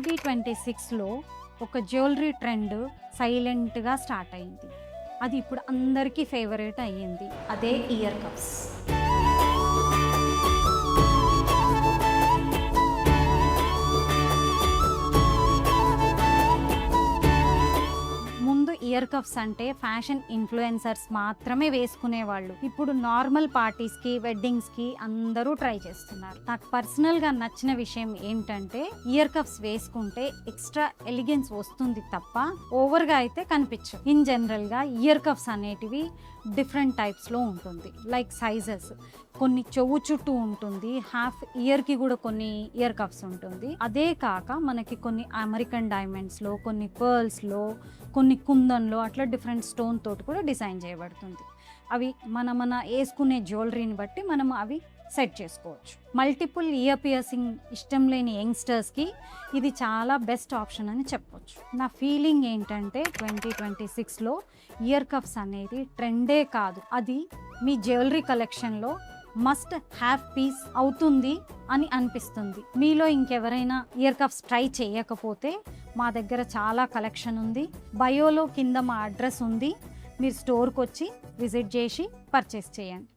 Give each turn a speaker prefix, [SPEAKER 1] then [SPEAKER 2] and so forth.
[SPEAKER 1] 2026లో ఒక jewellery trend సైలెంట్గా start అయింది. అది ఇప్పుడు అందరికీ ఫేవరెట్ అయ్యింది. అదే ఇయర్ కప్స్. ముందు ఇయర్ కప్స్ అంటే ఫ్యాషన్ ఇన్ఫ్లుయెన్సర్స్ మాత్రమే వేసుకునేవాళ్ళు. ఇప్పుడు నార్మల్ పార్టీస్కి, వెడ్డింగ్స్కి అందరూ ట్రై చేస్తున్నారు. నాకు పర్సనల్గా నచ్చిన విషయం ఏంటంటే ఇయర్ కప్స్ వేసుకుంటే ఎక్స్ట్రా ఎలిగెన్స్ వస్తుంది తప్ప ఓవర్గా అయితే కనిపించవు. ఇన్ జనరల్గా ఇయర్ కప్స్ అనేటివి డిఫరెంట్ టైప్స్లో ఉంటుంది. లైక్ సైజెస్, కొన్ని చెవు చుట్టూ ఉంటుంది, హాఫ్ ఇయర్కి కూడా కొన్ని ఇయర్ కప్స్ ఉంటుంది. అదే కాక మనకి కొన్ని అమెరికన్ డైమండ్స్లో, కొన్ని పర్ల్స్లో, కొన్ని కుందన్లో అట్లా డిఫరెంట్ స్టోన్ తోటి కూడా డిజైన్ చేయబడుతుంది. అవి మన వేసుకునే జ్యువెలరీని బట్టి మనం అవి సెట్ చేసుకోవచ్చు. మల్టిపుల్ ఇయర్ పియర్సింగ్ ఇష్టం లేని యంగ్స్టర్స్కి ఇది చాలా బెస్ట్ ఆప్షన్ అని చెప్పొచ్చు. నా ఫీలింగ్ ఏంటంటే 2026లో ఇయర్ కప్స్ అనేది ట్రెండే కాదు, అది మీ జ్యువెలరీ కలెక్షన్లో మస్ట్ హ్యావ్ పీస్ అవుతుంది అని అనిపిస్తుంది. మీలో ఇంకెవరైనా ఇయర్ కప్స్ ట్రై చేయకపోతే మా దగ్గర చాలా కలెక్షన్ ఉంది. బయోలో కింద మా అడ్రస్ ఉంది, మీరు స్టోర్కి వచ్చి విజిట్ చేసి పర్చేస్ చేయండి.